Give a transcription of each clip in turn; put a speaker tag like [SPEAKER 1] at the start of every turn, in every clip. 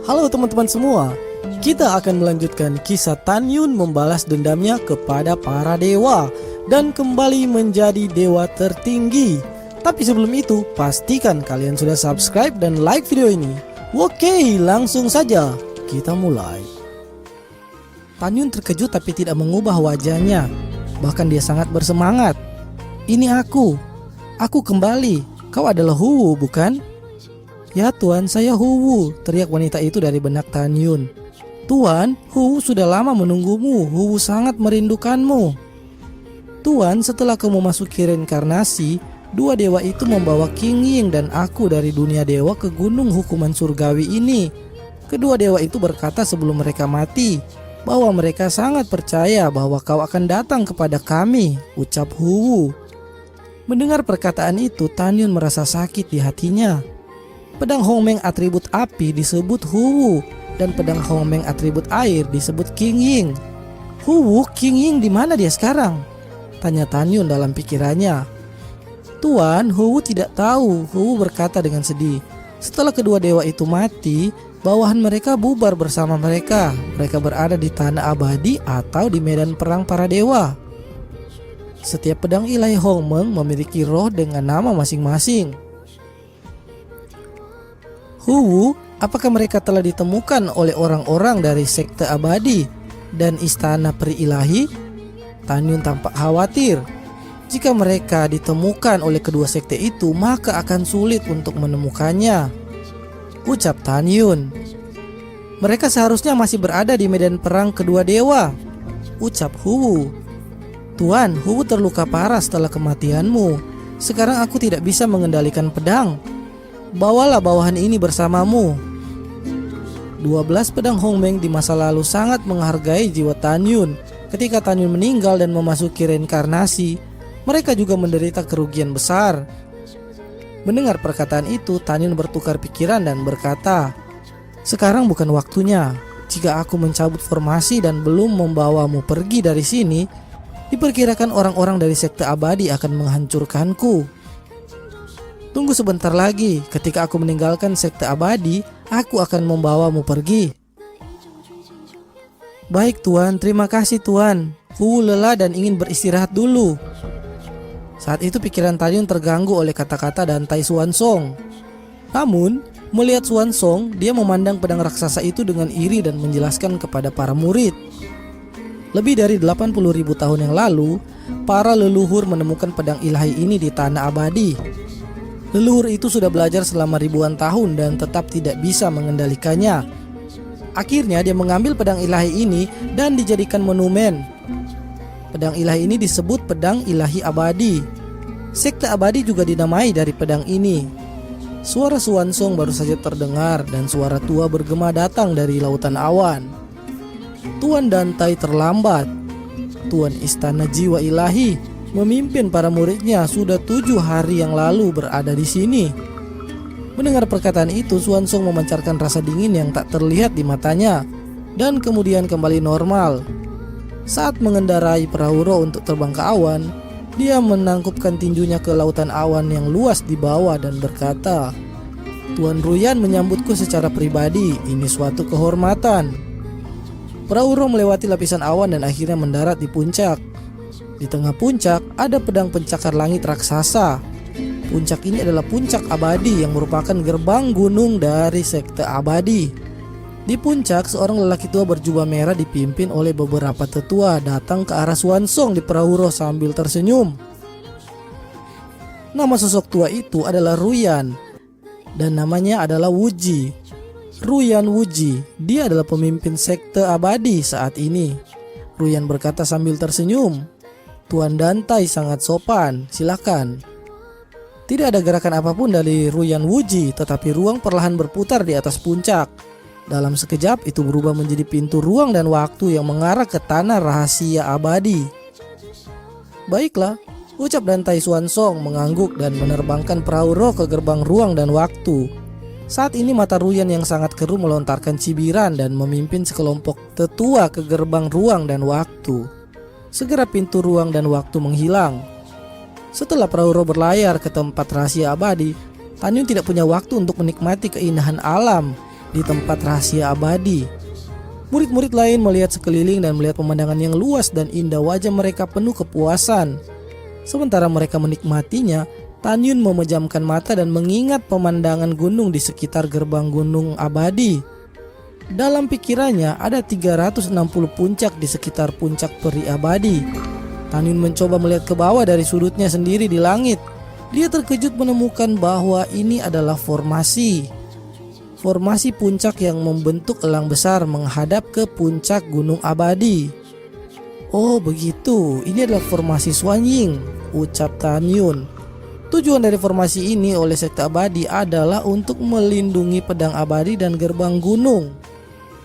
[SPEAKER 1] Halo teman-teman semua, kita akan melanjutkan kisah Tan Yun membalas dendamnya kepada para dewa dan kembali menjadi dewa tertinggi. Tapi sebelum itu, pastikan kalian sudah subscribe dan like video ini. Oke, langsung saja kita mulai. Tan Yun terkejut tapi tidak mengubah wajahnya. Bahkan dia sangat bersemangat. Ini aku kembali. Kau adalah Huwu, bukan? Ya tuan, saya Huwu, teriak wanita itu dari benak Tan Yun. Tuan, Huwu sudah lama menunggumu. Huwu sangat merindukanmu. Tuan, setelah kamu memasuki reinkarnasi, dua dewa itu membawa King Ying dan aku dari dunia dewa ke gunung hukuman surgawi ini. Kedua dewa itu berkata sebelum mereka mati bahwa mereka sangat percaya bahwa kau akan datang kepada kami, ucap Huwu. Mendengar perkataan itu, Tan Yun merasa sakit di hatinya. Pedang Hongmeng atribut api disebut Huwu dan pedang Hongmeng atribut air disebut King Ying. Huwu, King Ying di mana dia sekarang? Tanya Tan Yun dalam pikirannya. Tuan, Huwu tidak tahu, Huwu berkata dengan sedih. Setelah kedua dewa itu mati, bawahan mereka bubar bersama mereka. Mereka berada di tanah abadi atau di medan perang para dewa. Setiap pedang ilahi Hongmeng memiliki roh dengan nama masing-masing. Huwu, apakah mereka telah ditemukan oleh orang-orang dari sekte abadi dan istana peri ilahi? Tan Yun tampak khawatir. Jika mereka ditemukan oleh kedua sekte itu, maka akan sulit untuk menemukannya, ucap Tan Yun. Mereka seharusnya masih berada di medan perang kedua dewa, ucap Huwu. Tuan, Huwu terluka parah setelah kematianmu. Sekarang aku tidak bisa mengendalikan pedang. Bawalah bawahan ini bersamamu. 12 pedang Hongmeng di masa lalu sangat menghargai jiwa Tan Yun. Ketika Tan Yun meninggal dan memasuki reinkarnasi, mereka juga menderita kerugian besar. Mendengar perkataan itu, Tan Yun bertukar pikiran dan berkata, sekarang bukan waktunya. Jika aku mencabut formasi dan belum membawamu pergi dari sini, diperkirakan orang-orang dari sekte abadi akan menghancurkanku. Tunggu sebentar lagi, ketika aku meninggalkan sekte abadi, aku akan membawamu pergi. Baik tuan, terima kasih tuan. Huwu lelah dan ingin beristirahat dulu. Saat itu pikiran Tan Yun terganggu oleh kata-kata Dantai Xuanzong. Namun, melihat Xuanzong, dia memandang pedang raksasa itu dengan iri dan menjelaskan kepada para murid. Lebih dari 80.000 tahun yang lalu, para leluhur menemukan pedang ilahi ini di tanah abadi. Leluhur itu sudah belajar selama ribuan tahun dan tetap tidak bisa mengendalikannya. Akhirnya dia mengambil pedang ilahi ini dan dijadikan monumen. Pedang ilahi ini disebut pedang ilahi abadi. Sekte abadi juga dinamai dari pedang ini. Suara Xuanzong baru saja terdengar dan suara tua bergema datang dari lautan awan. Tuan Dantai terlambat. Tuan Istana Jiwa Ilahi memimpin para muridnya sudah 7 hari yang lalu berada di sini. Mendengar perkataan itu, Xuanzong memancarkan rasa dingin yang tak terlihat di matanya dan kemudian kembali normal. Saat mengendarai perahu roh untuk terbang ke awan, dia menangkupkan tinjunya ke lautan awan yang luas di bawah dan berkata, Tuan Ruyan menyambutku secara pribadi, ini suatu kehormatan. Perahu roh melewati lapisan awan dan akhirnya mendarat di puncak. Di tengah puncak ada pedang pencakar langit raksasa. Puncak ini adalah puncak abadi yang merupakan gerbang gunung dari sekte abadi. Di puncak, seorang lelaki tua berjubah merah dipimpin oleh beberapa tetua datang ke arah Xuanzong di perahu roh sambil tersenyum. Nama sosok tua itu adalah Ruyan dan namanya adalah Wuji. Ruyan Wuji, dia adalah pemimpin sekte abadi saat ini. Ruyan berkata sambil tersenyum, Tuan Dantai sangat sopan, silakan. Tidak ada gerakan apapun dari Ruyan Wuji, tetapi ruang perlahan berputar di atas puncak. Dalam sekejap itu berubah menjadi pintu ruang dan waktu yang mengarah ke tanah rahasia abadi. Baiklah, ucap Dantai Xuanzong mengangguk dan menerbangkan perahu roh ke gerbang ruang dan waktu. Saat ini mata Ruyan yang sangat keruh melontarkan cibiran dan memimpin sekelompok tetua ke gerbang ruang dan waktu. Segera pintu ruang dan waktu menghilang. Setelah perahu roh berlayar ke tempat rahasia abadi, Tan Yun tidak punya waktu untuk menikmati keindahan alam. di tempat rahasia abadi. Murid-murid lain melihat sekeliling dan melihat pemandangan yang luas dan indah, wajah mereka penuh kepuasan. Sementara mereka menikmatinya, Tan Yun memejamkan mata dan mengingat pemandangan gunung di sekitar gerbang gunung abadi. Dalam pikirannya ada 360 puncak di sekitar puncak peri abadi. Tan Yun mencoba melihat ke bawah dari sudutnya sendiri di langit. Dia terkejut menemukan bahwa ini adalah formasi puncak yang membentuk elang besar menghadap ke puncak gunung abadi. Oh begitu, ini adalah formasi Xuanying, ucap Tan Yun. Tujuan dari formasi ini oleh sekte abadi adalah untuk melindungi pedang abadi dan gerbang gunung,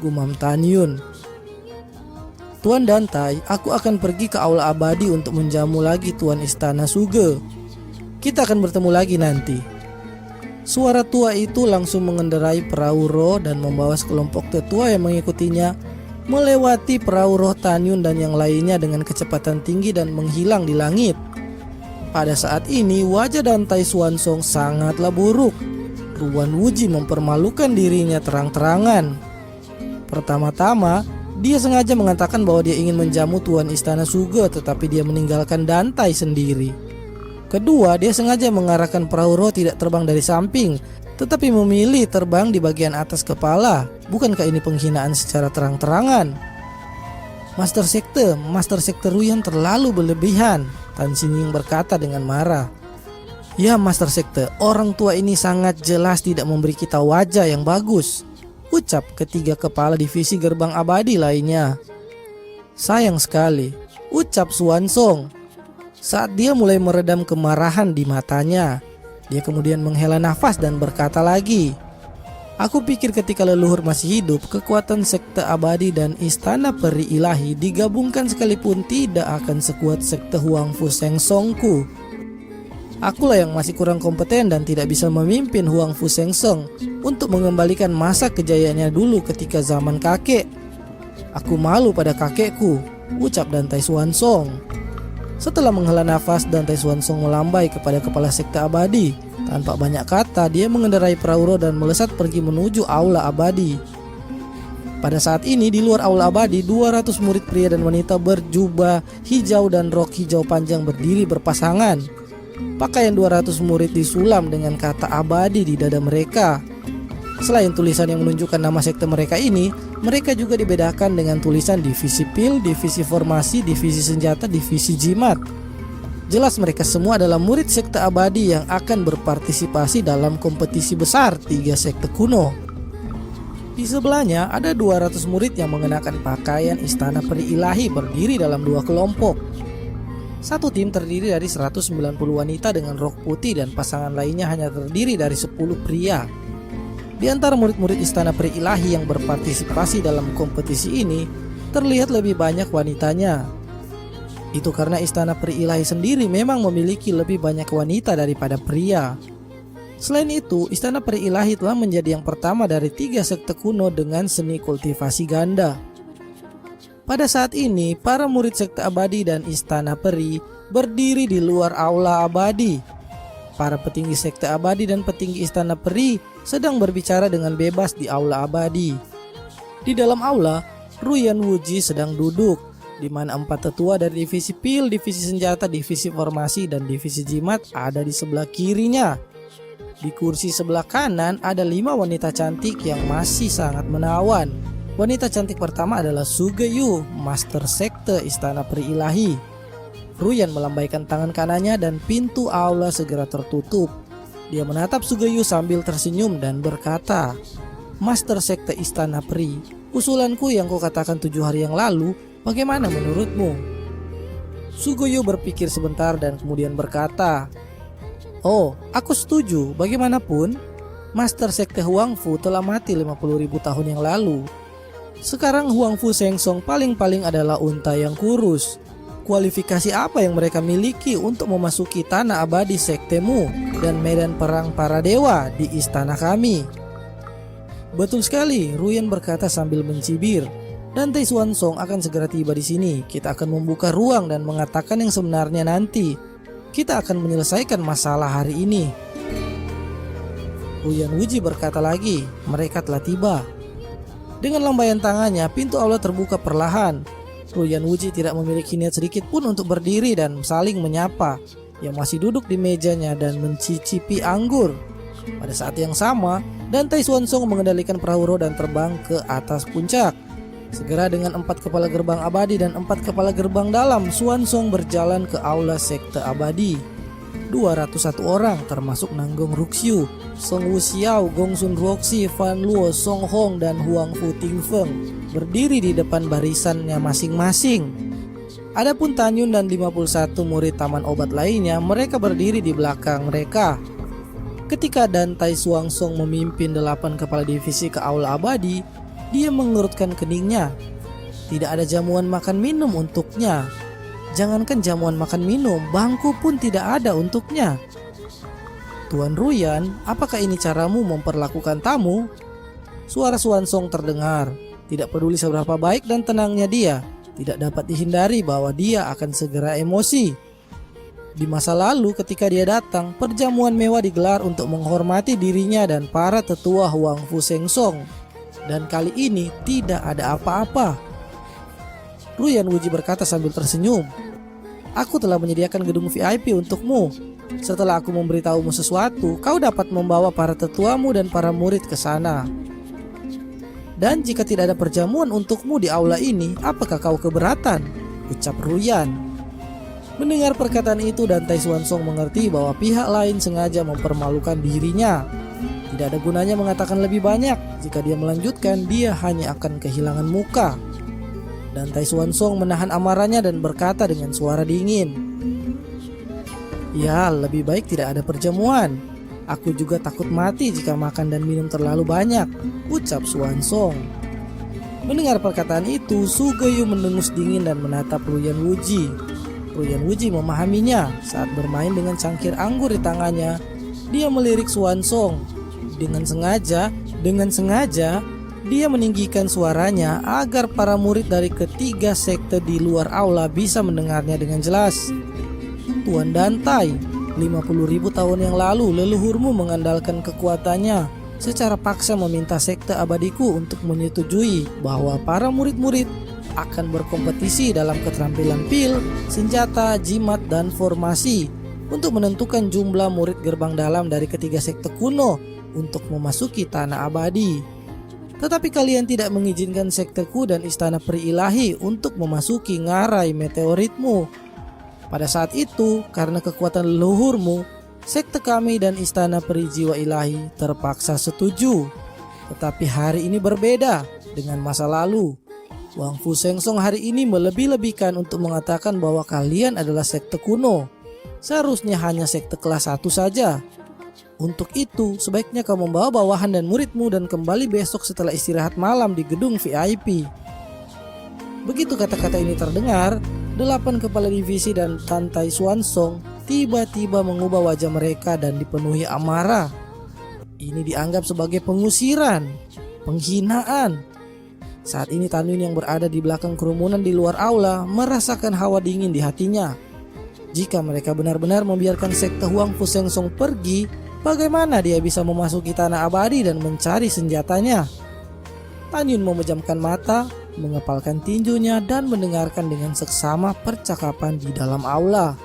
[SPEAKER 1] gumam Tan Yun. Tuan Dantai, aku akan pergi ke aula abadi untuk menjamu lagi Tuan Istana Suge. Kita akan bertemu lagi nanti. Suara tua itu langsung mengendarai perahu roh dan membawa sekelompok tetua yang mengikutinya melewati perahu roh Tan Yun dan yang lainnya dengan kecepatan tinggi dan menghilang di langit. Pada saat ini wajah Dantai Xuansong sangatlah buruk. Ruan Wuji mempermalukan dirinya terang-terangan. Pertama-tama, dia sengaja mengatakan bahwa dia ingin menjamu Tuan Istana Suge, tetapi dia meninggalkan Dantai sendiri. Kedua, dia sengaja mengarahkan perahu roh tidak terbang dari samping, tetapi memilih terbang di bagian atas kepala. Bukankah ini penghinaan secara terang-terangan? Master Sekte Ruyan terlalu berlebihan, Tan Xingyin berkata dengan marah. Ya Master Sekte, orang tua ini sangat jelas tidak memberi kita wajah yang bagus, ucap ketiga kepala divisi gerbang abadi lainnya. Sayang sekali, ucap Xuansong. Saat dia mulai meredam kemarahan di matanya, dia kemudian menghela nafas dan berkata lagi, aku pikir ketika leluhur masih hidup, kekuatan sekte abadi dan istana peri ilahi digabungkan sekalipun tidak akan sekuat sekte Huangfu Shengsongku. Akulah yang masih kurang kompeten dan tidak bisa memimpin Huangfu Shengsong untuk mengembalikan masa kejayaannya dulu ketika zaman kakek. Aku malu pada kakekku, ucap Dantai Xuansong. Setelah menghela nafas, Dantai Xuansong melambai kepada kepala sekte abadi. Tanpa banyak kata, dia mengendarai perahu roh dan melesat pergi menuju aula abadi. Pada saat ini di luar aula abadi, 200 murid pria dan wanita berjubah hijau dan rok hijau panjang berdiri berpasangan. Pakaian 200 murid disulam dengan kata abadi di dada mereka. Selain tulisan yang menunjukkan nama sekte mereka ini, mereka juga dibedakan dengan tulisan divisi pil, divisi formasi, divisi senjata, divisi jimat. Jelas mereka semua adalah murid sekte abadi yang akan berpartisipasi dalam kompetisi besar 3 sekte kuno. Di sebelahnya ada 200 murid yang mengenakan pakaian istana peri ilahi berdiri dalam 2 kelompok. Satu tim terdiri dari 190 wanita dengan rok putih dan pasangan lainnya hanya terdiri dari 10 pria. Di antara murid-murid istana peri ilahi yang berpartisipasi dalam kompetisi ini, terlihat lebih banyak wanitanya. Itu karena istana peri ilahi sendiri memang memiliki lebih banyak wanita daripada pria. Selain itu, istana peri ilahi telah menjadi yang pertama dari 3 sekte kuno dengan seni kultivasi ganda. Pada saat ini, para murid sekte abadi dan istana peri berdiri di luar aula abadi. Para petinggi sekte abadi dan petinggi istana peri sedang berbicara dengan bebas di aula abadi. Di dalam aula, Ruyan Wuji sedang duduk, di mana 4 tetua dari divisi pil, divisi senjata, divisi formasi, dan divisi jimat ada di sebelah kirinya. Di kursi sebelah kanan ada 5 wanita cantik yang masih sangat menawan. Wanita cantik pertama adalah Suge Yu, Master Sekte Istana Peri Ilahi. Ruyan melambaikan tangan kanannya dan pintu aula segera tertutup. Dia menatap Suge Yu sambil tersenyum dan berkata, Master Sekte Istana Peri, usulanku yang kau katakan 7 hari yang lalu, bagaimana menurutmu? Suge Yu berpikir sebentar dan kemudian berkata, oh, aku setuju. Bagaimanapun, Master Sekte Huangfu telah mati 50.000 tahun yang lalu. Sekarang Huangfu Shengsong paling-paling adalah unta yang kurus. Kualifikasi apa yang mereka miliki untuk memasuki tanah abadi sektemu dan medan perang para dewa di istana kami? Betul sekali, Ruyan berkata sambil mencibir. Dantai Xuansong akan segera tiba di sini. Kita akan membuka ruang dan mengatakan yang sebenarnya nanti. Kita akan menyelesaikan masalah hari ini. Ruyan Wuji berkata lagi, mereka telah tiba. Dengan lambaian tangannya, pintu aula terbuka perlahan. Ruyan Wuji tidak memiliki niat sedikit pun untuk berdiri dan saling menyapa. Yang masih duduk di mejanya dan mencicipi anggur. Pada saat yang sama, Dan Tai Xuanzong mengendalikan perahu roda dan terbang ke atas puncak. Segera dengan 4 kepala gerbang abadi dan 4 kepala gerbang dalam, Xuanzong berjalan ke aula sekte abadi. 201 orang termasuk Nanggong Ruxiu, Song Wuxiao, Gongsun Ruoxi, Fan Luo, Song Hong, dan Huang Fu Tingfeng berdiri di depan barisannya masing-masing. Adapun Tanyun dan 51 murid taman obat lainnya, mereka berdiri di belakang mereka. Ketika Dan Tai Xuanzong memimpin 8 kepala divisi ke aula abadi, dia mengerutkan keningnya. Tidak ada jamuan makan minum untuknya. Jangankan jamuan makan minum, bangku pun tidak ada untuknya. Tuan Ruyan, apakah ini caramu memperlakukan tamu? Suara Xuanzong terdengar. Tidak peduli seberapa baik dan tenangnya dia, tidak dapat dihindari bahwa dia akan segera emosi. Di masa lalu ketika dia datang, perjamuan mewah digelar untuk menghormati dirinya dan para tetua Huang Fu Sengsong. Dan kali ini tidak ada apa-apa. Ruyan Wuji berkata sambil tersenyum, "Aku telah menyediakan gedung VIP untukmu. Setelah aku memberitahumu sesuatu, kau dapat membawa para tetuamu dan para murid ke sana. Dan jika tidak ada perjamuan untukmu di aula ini, apakah kau keberatan?" ucap Ruyan. Mendengar perkataan itu, Dan Tai Xuanzong mengerti bahwa pihak lain sengaja mempermalukan dirinya. Tidak ada gunanya mengatakan lebih banyak. Jika dia melanjutkan, dia hanya akan kehilangan muka. Dan Tai Xuanzong menahan amarahnya dan berkata dengan suara dingin, "Ya, lebih baik tidak ada perjamuan. Aku juga takut mati jika makan dan minum terlalu banyak," ucap Xuanzong. Mendengar perkataan itu, Su Geyu mendengus dingin dan menatap Ruyan Wuji. Ruyan Wuji memahaminya. Saat bermain dengan cangkir anggur di tangannya, dia melirik Xuanzong. Dengan sengaja, dia meninggikan suaranya agar para murid dari ketiga sekte di luar aula bisa mendengarnya dengan jelas. "Tuan Dan Tai, 50.000 tahun yang lalu leluhurmu mengandalkan kekuatannya secara paksa meminta sekte abadiku untuk menyetujui bahwa para murid-murid akan berkompetisi dalam keterampilan pil, senjata, jimat, dan formasi untuk menentukan jumlah murid gerbang dalam dari ketiga sekte kuno untuk memasuki tanah abadi. Tetapi kalian tidak mengizinkan sekteku dan istana peri ilahi untuk memasuki ngarai meteoritmu. Pada saat itu, karena kekuatan leluhurmu, sekte kami dan istana peri jiwa ilahi terpaksa setuju. Tetapi hari ini berbeda dengan masa lalu. Huang Fu Sengsong hari ini melebih-lebihkan untuk mengatakan bahwa kalian adalah sekte kuno. Seharusnya hanya sekte kelas 1 saja. Untuk itu, sebaiknya kau membawa bawahan dan muridmu dan kembali besok setelah istirahat malam di gedung VIP." Begitu kata-kata ini terdengar, 8 kepala divisi dan Dan Tai Xuanzong tiba-tiba mengubah wajah mereka dan dipenuhi amarah. Ini dianggap sebagai pengusiran, penghinaan. Saat ini Tanyun yang berada di belakang kerumunan di luar aula merasakan hawa dingin di hatinya. Jika mereka benar-benar membiarkan sekte Huang Fu Sengsong pergi, bagaimana dia bisa memasuki tanah abadi dan mencari senjatanya? Tanyun memejamkan mata, mengepalkan tinjunya dan mendengarkan dengan seksama percakapan di dalam aula.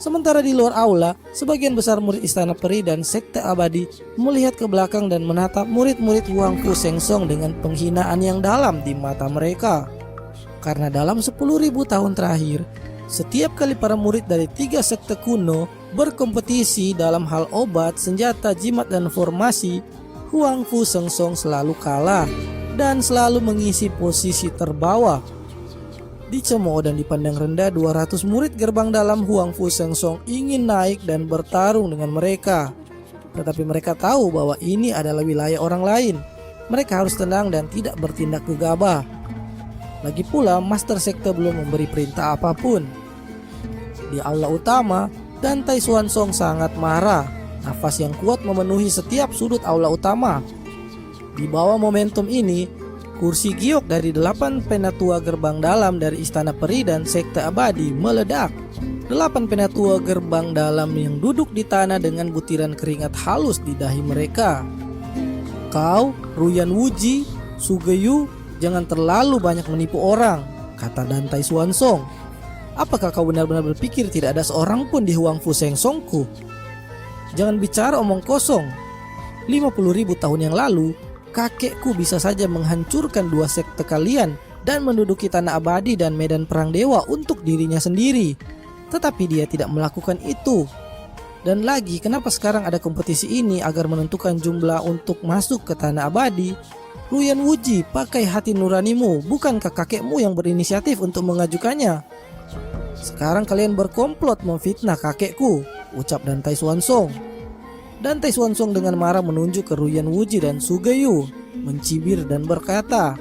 [SPEAKER 1] Sementara di luar aula, sebagian besar murid istana peri dan sekte abadi melihat ke belakang dan menatap murid-murid Huang Fu Sengsong dengan penghinaan yang dalam di mata mereka. Karena dalam 10.000 tahun terakhir, setiap kali para murid dari 3 sekte kuno berkompetisi dalam hal obat, senjata, jimat, dan formasi, Huang Fu Sengsong selalu kalah dan selalu mengisi posisi terbawah. Dicemooh dan dipandang rendah, 200 murid gerbang dalam Huang Fu Sengsong ingin naik dan bertarung dengan mereka. Tetapi mereka tahu bahwa ini adalah wilayah orang lain. Mereka harus tenang dan tidak bertindak gegabah. Lagi pula, Master Sekte belum memberi perintah apapun. Di aula utama, Dan Tai Xuanzong sangat marah. Nafas yang kuat memenuhi setiap sudut aula utama. Di bawah momentum ini, kursi giok dari 8 penatua gerbang dalam dari istana peri dan sekte abadi meledak. 8 penatua gerbang dalam yang duduk di tanah dengan butiran keringat halus di dahi mereka. Kau, Ruyan Wuji, Sugeyu, jangan terlalu banyak menipu orang, kata Dantai Xuanzong. Apakah kau benar-benar berpikir tidak ada seorang pun di Huangfu Shengsongku? Jangan bicara omong kosong. 50.000 tahun yang lalu, kakekku bisa saja menghancurkan 2 sekte kalian dan menduduki tanah abadi dan medan perang dewa untuk dirinya sendiri. Tetapi dia tidak melakukan itu. Dan lagi, kenapa sekarang ada kompetisi ini agar menentukan jumlah untuk masuk ke tanah abadi? Ruyan Wuji, pakai hati nuranimu, bukankah kakekmu yang berinisiatif untuk mengajukannya? Sekarang kalian berkomplot memfitnah kakekku, ucap Dantai Xuanzong. Dantai Xuanzong dengan marah menunjuk ke Ruyan Wuji dan Sugeyu, mencibir dan berkata,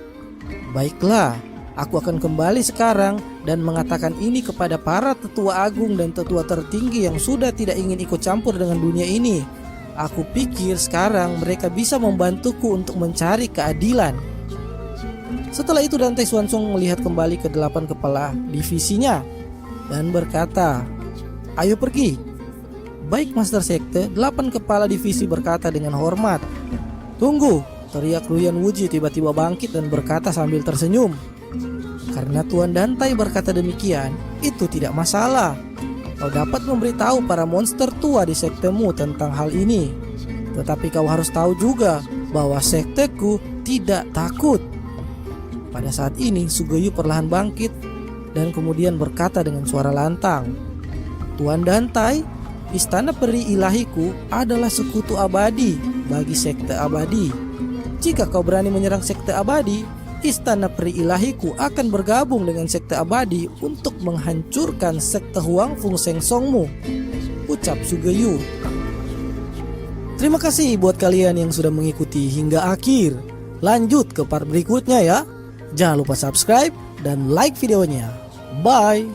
[SPEAKER 1] "Baiklah, aku akan kembali sekarang dan mengatakan ini kepada para tetua agung dan tetua tertinggi yang sudah tidak ingin ikut campur dengan dunia ini. Aku pikir sekarang mereka bisa membantuku untuk mencari keadilan." Setelah itu Dantai Xuanzong melihat kembali ke 8 kepala divisinya dan berkata, "Ayo pergi." Baik Master Sekte, 8 kepala divisi berkata dengan hormat. "Tunggu," teriak Ruyan Wuji tiba-tiba bangkit dan berkata sambil tersenyum. "Karena Tuan Dantai berkata demikian, itu tidak masalah. Kau dapat memberitahu para monster tua di sektemu tentang hal ini. Tetapi kau harus tahu juga bahwa sekteku tidak takut." Pada saat ini Sugeyu perlahan bangkit dan kemudian berkata dengan suara lantang, "Tuan Dantai, Istana Peri Ilahiku adalah sekutu abadi bagi sekte abadi. Jika kau berani menyerang sekte abadi, Istana Peri Ilahiku akan bergabung dengan sekte abadi untuk menghancurkan sekte Huangfu Shengsongmu," ucap Sugeyu. Terima kasih buat kalian yang sudah mengikuti hingga akhir. Lanjut ke part berikutnya ya. Jangan lupa subscribe dan like videonya. Bye.